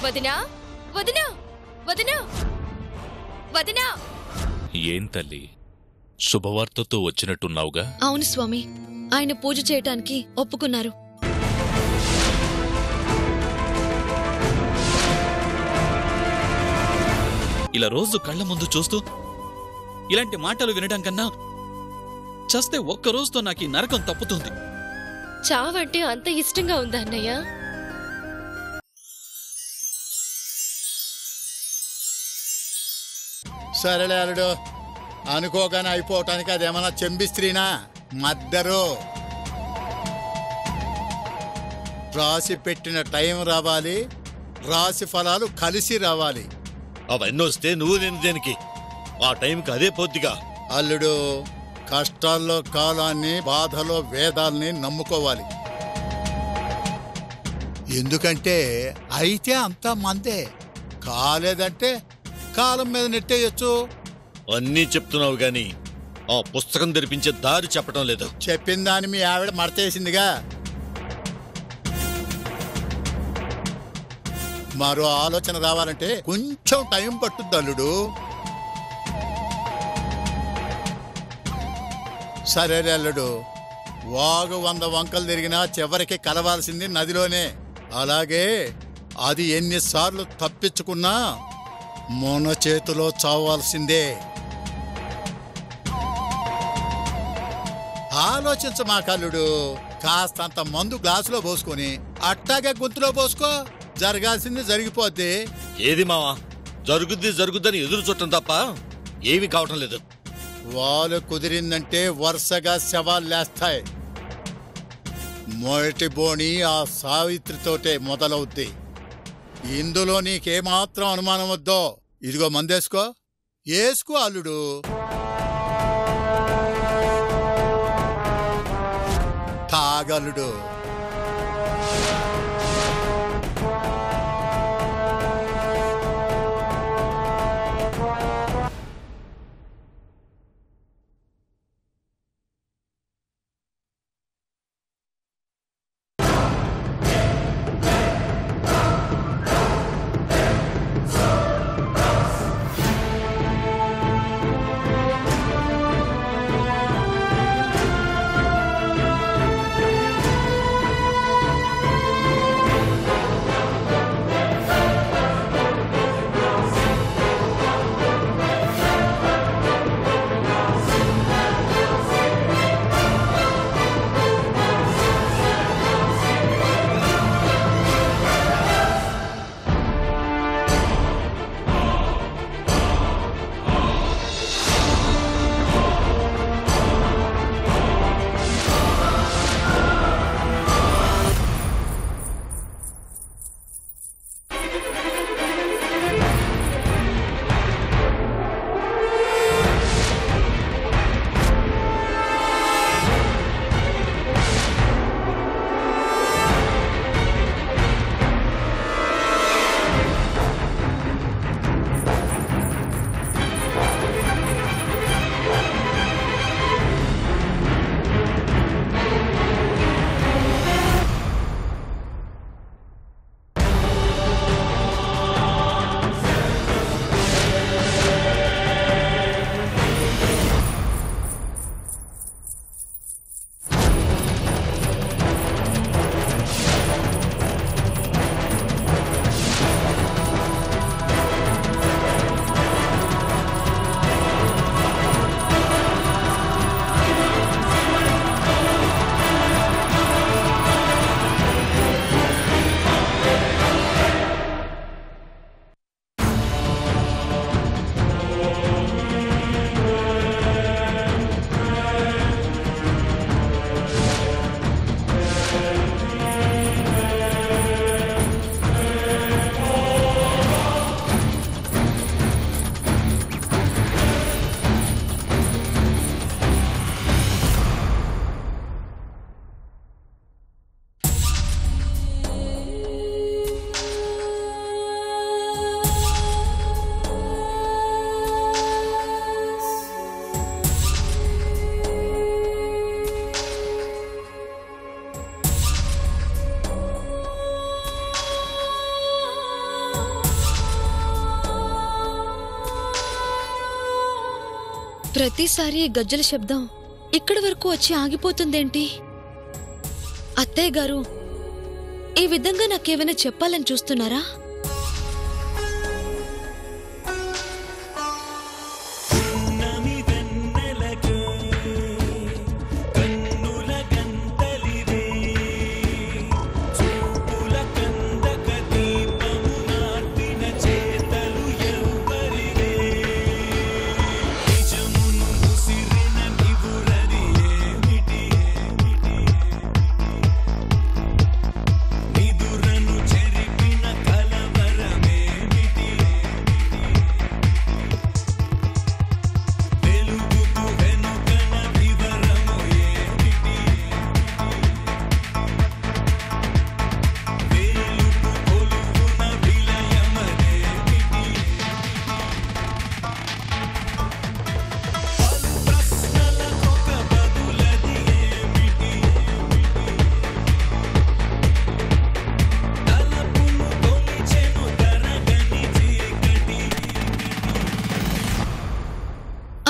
వదినా వదినా వదినా వదినా. ఏం తల్లి, శుభవార్తతో వచ్చినట్టున్నావుగా? అవును స్వామి, ఆయన పూజ చేయటానికి ఒప్పుకున్నారు. ఇలా రోజు కళ్ల ముందు చూస్తూ ఇలాంటి మాటలు వినడం కన్నా చస్తే ఒక్కరోజుతో నాకు ఈ నరకం తప్పుతుంది. చావంటే అంత ఇష్టంగా ఉందా అన్నయ్య? సరేలే అల్లుడు, అనుకోగానే అయిపోవటానికి అదేమన్నా చెంబిస్త్రీనా? మద్దరు రాసి పెట్టిన టైం రావాలి, రాసి ఫలాలు కలిసి రావాలి. అవన్నీ వస్తే నువ్వు నేను దేనికి? ఆ టైంకి అదే పొద్దుగా. అల్లుడు, కష్టాల్లో కాలాన్ని, బాధలో వేదాల్ని నమ్ముకోవాలి. ఎందుకంటే అయితే అంతా మందే, కాలేదంటే కాలం మీద నెట్టేయచ్చు. అన్నీ చెప్తున్నావు గాని ఆ పుస్తకం తెరిపించే దారి చెప్పడం లేదు. చెప్పిన దాన్ని మీ ఆవిడ మడతేసిందిగా. మరో ఆలోచన రావాలంటే కొంచెం టైం పట్టుద్ది అల్లుడు. సరే అల్లుడు, వాగు 100 వంకలు తిరిగినా చివరికి కలవాల్సింది నదిలోనే. అలాగే అది ఎన్నిసార్లు తప్పించుకున్నా మొన చేతిలో చావాల్సిందే. ఆలోచించమాకల్లుడు, కాస్తంత మందు గ్లాసులో పోసుకొని అట్టాగే గొంతులో పోసుకో, జరగాల్సింది జరిగిపోద్ది. ఏది మావా, జరుగుద్దని ఎదురు చుట్టం తప్ప ఏమీ కావటం లేదు. వాళ్ళు కుదిరిందంటే వరుసగా శవాలు లేస్తాయి. మొదటి బోణి ఆ సావిత్రితోటే మొదలవుద్ది. ఇందులో నీకేమాత్రం అనుమానం వద్దో. ఇదిగో మందేసుకో, వేసుకో అల్లుడు. తాగల్లుడు. ప్రతిసారి ఈ గజ్జల శబ్దం ఇక్కడి వరకు వచ్చి ఆగిపోతుందేంటి? అత్తయ్య గారు ఈ విధంగా నాకేమైనా చెప్పాలని చూస్తున్నారా?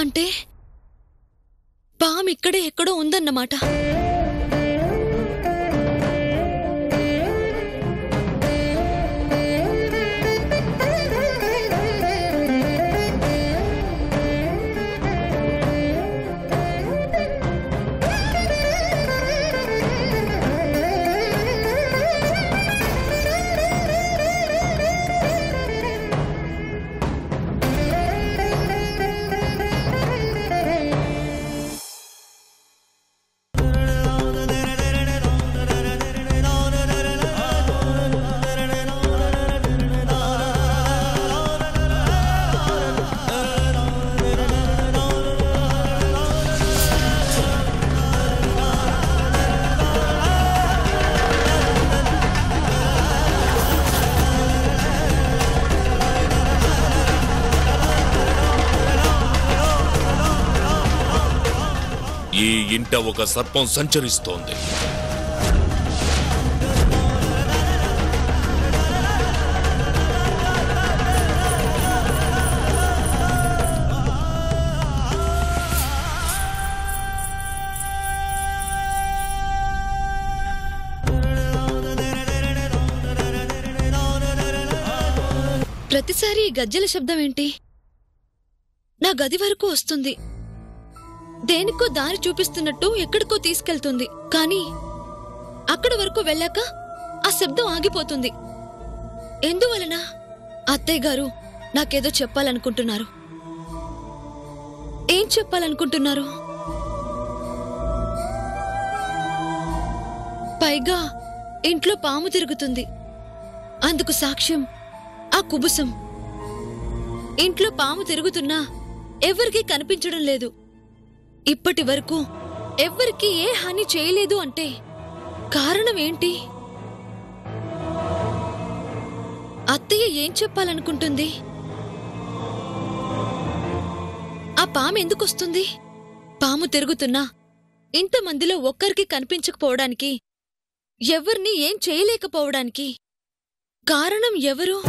అంటే పాము ఇక్కడే ఎక్కడో ఉందన్నమాట. ఈ ఇంట ఒక సర్పం సంచరిస్తోంది. ప్రతిసారి ఈ గజ్జల శబ్దం ఏంటి? నా గది వరకు వస్తుంది. దేనికో దారి చూపిస్తున్నట్టు ఎక్కడికో తీసుకెళ్తుంది. కానీ అక్కడి వరకు వెళ్ళాక ఆ శబ్దం ఆగిపోతుంది. ఎందువలన? అత్తయ్య గారు నాకేదో చెప్పాలనుకుంటున్నారు. ఏం చెప్పాలనుకుంటున్నారు? పైగా ఇంట్లో పాము తిరుగుతుంది. అందుకు సాక్ష్యం ఆ కుబుసం. ఇంట్లో పాము తిరుగుతున్నా ఎవరికీ కనిపించడం లేదు. ఇప్పటి వరకు ఎవ్వరికీ ఏ హాని చేయలేదు అంటే కారణం ఏంటి? అత్తయ్య ఏం చెప్పాలనుకుంటుంది? ఆ పాము ఎందుకొస్తుంది? పాము తిరుగుతున్నా ఇంతమందిలో ఒక్కరికి కనిపించకపోవడానికి, ఎవరిని ఏం చేయలేకపోవడానికి కారణం ఎవరు?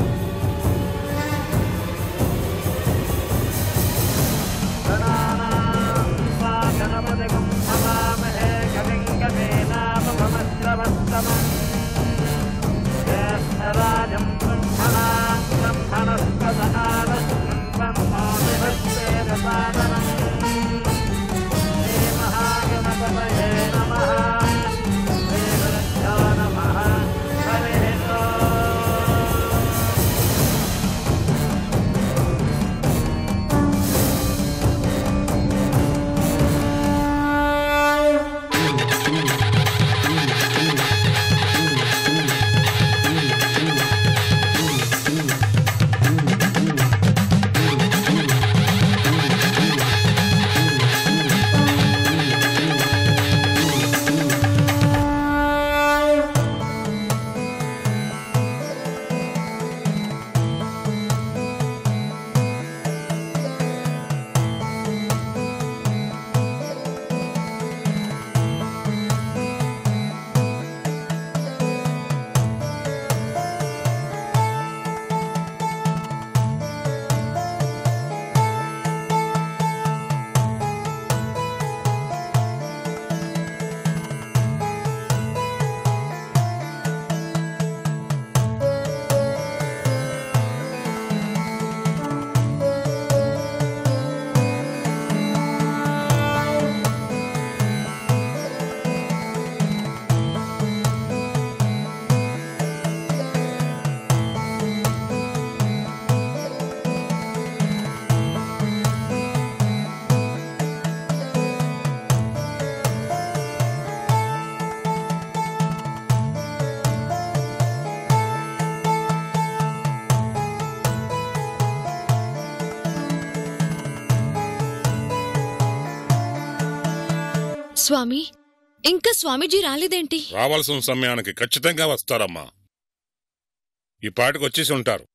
స్వామి, ఇంకా స్వామీజీ రాలేదేంటి? రావాల్సిన సమయానికి ఖచ్చితంగా వస్తారమ్మా. ఈ పాటికి వచ్చేసి ఉంటారు.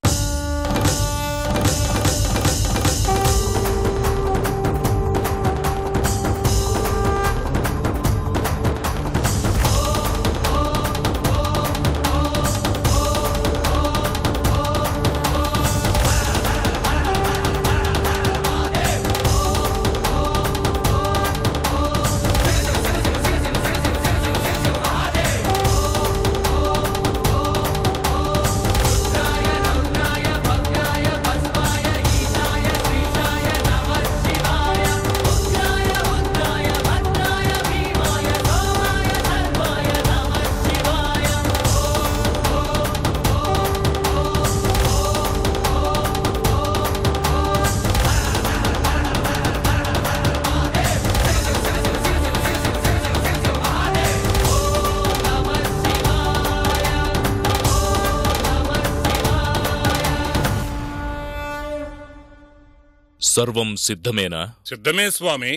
సర్వం సిద్ధమేనా? సిద్ధమే స్వామి.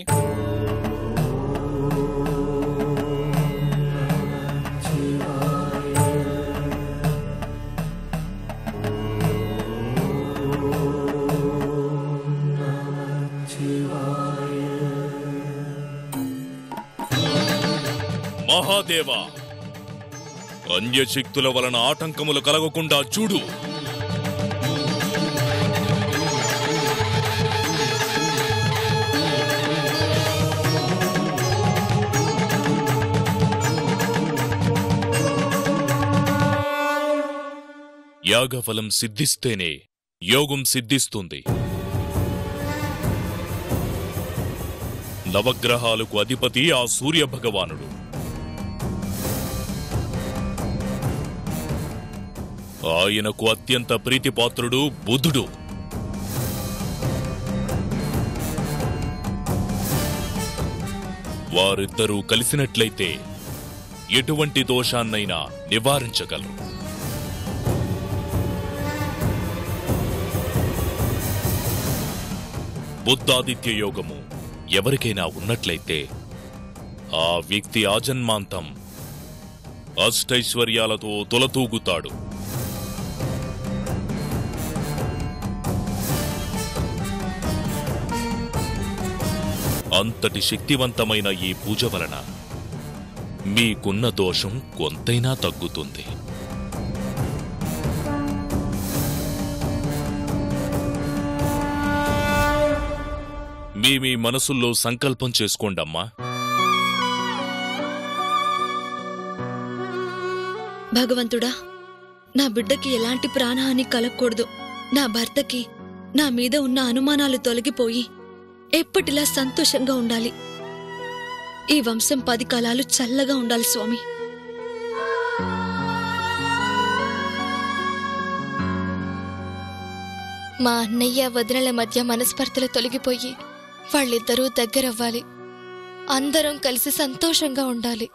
మహాదేవా, అన్యశక్తుల వలన ఆటంకములు కలగకుండా చూడు. యాగఫలం సిద్ధిస్తేనే యోగం సిద్ధిస్తుంది. నవగ్రహాలకు అధిపతి ఆ సూర్య భగవానుడు. ఆయనకు అత్యంత ప్రీతిపాత్రుడు బుధుడు. వారిద్దరూ కలిసినట్లయితే ఎటువంటి దోషాన్నైనా నివారించగలరు. బుద్ధాదిత్య యోగము ఎవరికైనా ఉన్నట్లయితే ఆ వ్యక్తి ఆజన్మాంతం అష్టైశ్వర్యాలతో తొలతూగుతాడు. అంతటి శక్తివంతమైన ఈ పూజ వలన మీకున్న దోషం కొంతైనా తగ్గుతుంది. మీ మనసుల్లో సంకల్పం చేసుకోండమ్మా. భగవంతుడా, నా బిడ్డకి ఎలాంటి ప్రాణహాని కలగకూడదు. నా భర్తకి నా మీద ఉన్న అనుమానాలు తొలగిపోయి ఎప్పటిలా సంతోషంగా ఉండాలి. ఈ వంశం 10 కాలాలు చల్లగా ఉండాలి స్వామి. మా అన్నయ్య వదినల మధ్య మనస్పర్ధలు తొలగిపోయి వాళ్ళిద్దరూ దగ్గరవ్వాలి. అందరం కలిసి సంతోషంగా ఉండాలి.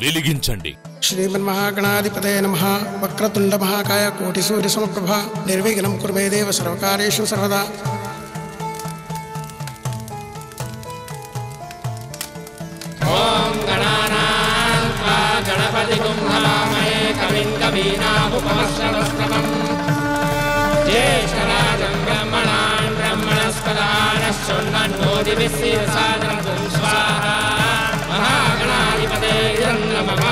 వెలిగించండి. శ్రీమన్మహాగణాధిపతయ నమః. వక్రతుండ మహాకాయ కోటి సూర్య సమప్రభ నిర్విఘ్నం కుర్మే దేవ సర్వకార్యేషు సర్వదా. ఓం గణానాం త్వా గణపతిం హవామహే కవిం కవీనాముపమశ్రవస్తమం జ్యేష్ఠరాజం బ్రహ్మణాన్ బ్రహ్మణస్పదానశ్చన్నో దివిశ్రీరసాదనం స్వాహా. మహాగణాధిపతయ నమః.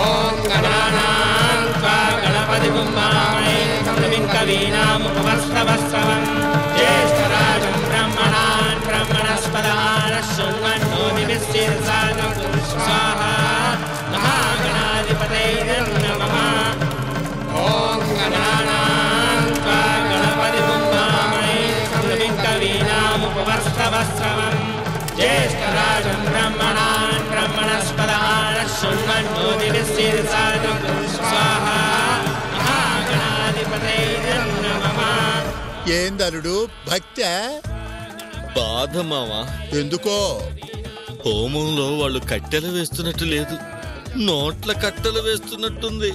ఓం గణానాం త్వా గణపతిం హవామహే కవిం కవీనాముపమశ్రవస్తమం జ్యేష్ఠరాజం బ్రహ్మణాన్ బ్రహ్మణస్పదానశ్చన్నో దివిశ్రీరసాదనం స్వాహా. మహాగణాధిపతయ నమః. ఓం గణానాం ఏందలుడు భక్త్యా? బాధ మావా. ఎందుకో? హోమంలో వాళ్ళు కట్టెలు వేస్తున్నట్టు లేదు, నోట్ల కట్టెలు వేస్తున్నట్టుంది.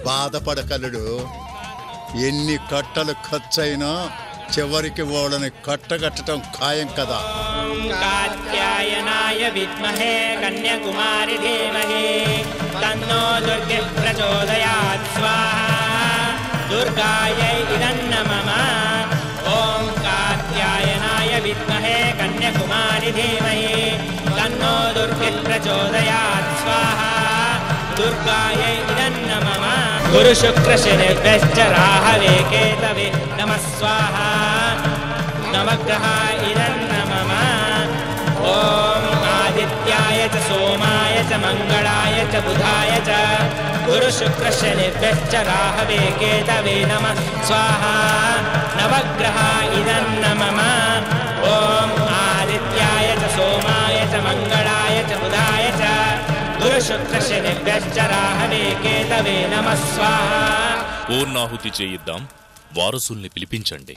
బాధపడకల్లుడు. ఎన్ని కట్టలు ఖర్చయినా చివరికి వాళ్ళని కట్టగట్టడం ఖాయం కదా. కాత్యాయనాయ విద్మహే కన్యాకుమారి ధీమహి తన్నో దుర్గే ప్రచోదయాత్ స్వాహా దుర్గాయై ఇదన్నమమ. ఓం కాత్యాయనాయ విద్మహే కన్యాకుమారి ధీమహి తన్నో దుర్గే ప్రచోదయాత్ స్వాహా దుర్గాయై ఇదన్నమమ. గురు శుక్ర శనిభ్యశ్చ రాహవే కేతవే నమః స్వాహా నవగ్రహ ఇదన్నమమ. ఓం ఆదిత్యాయ చ సోమాయ చ మంగళాయ చ బుధాయ చ గురు శుక్ర శనిభ్యశ్చ రాహవే కేతవే నమః స్వాహా నవగ్రహ ఇదన్నమమ. ఓం ఆదిత్యాయ చ సోమాయ చ మంగళాయ చ బుధాయ చ గురు శుక్ర శనిభ్యశ్చ రాహవే కేతవే నమః స్వాహా. పూర్ణాహుతి చేయిద్దాం, వారసుల్ని పిలిపించండి.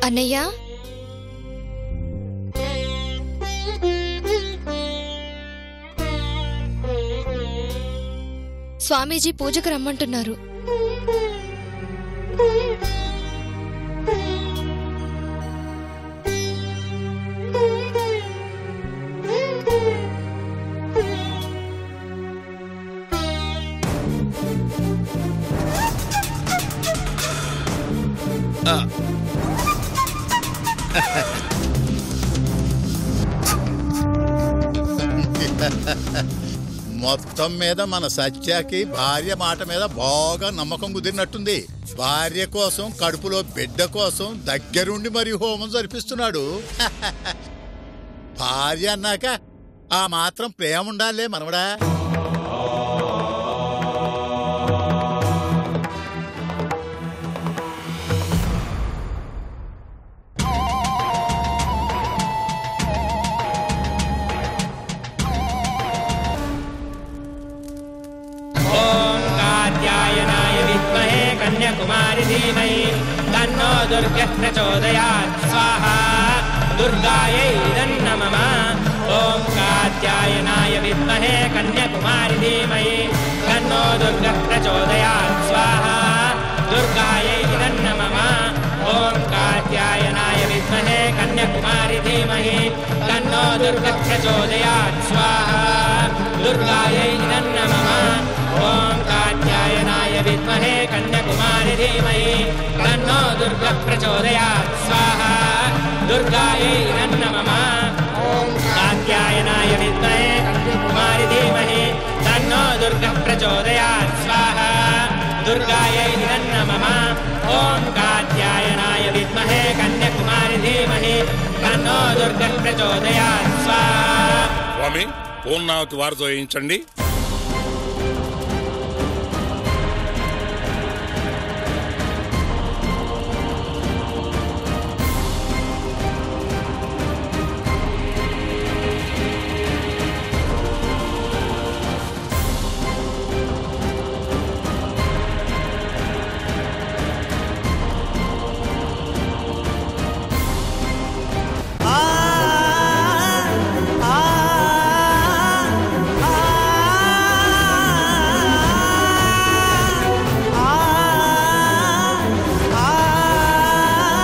అన్నయ్య, స్వామీజీ పూజకు రమ్మంటున్నారు. మొత్తం మీద మన సత్యాకి భార్య మాట మీద బాగా నమ్మకం కుదిరినట్టుంది. భార్య కోసం, కడుపులో బిడ్డ కోసం దగ్గరుండి మరి హోమం జరిపిస్తున్నాడు. భార్య అన్నాక ఆ మాత్రం ప్రేమ ఉండాలే మనవడా. कन्याकुमारी धीमहि तन्नो दुर्गे प्रचोदयात् स्वाहा दुर्गायै नमः. ओम कात्यायनाय विद्महे कन्याकुमारी धीमहि तन्नो दुर्गे प्रचोदयात् स्वाहा दुर्गायै नमः. ओम कात्यायनाय विद्महे कन्याकुमारी धीमहि तन्नो दुर्गे प्रचोदयात् स्वाहा दुर्गायै नमः. ओम कात्यायनाय विद्महे कन्याकुमारी धीमहि तन्नो दुर्गा प्रचोदयात् स्वाहा दुर्गायै नमः. ओम कात्यायनाय विद्महे कन्याकुमारी धीमहि तन्नो दुर्गा प्रचोदयात् स्वाहा दुर्गायै नमः. ओम कात्यायनाय विद्महे कन्याकुमारी धीमहि तन्नो दुर्गा प्रचोदयात् स्वाहा. స్వామి, పూర్ణావతి వారితో వేయించండి.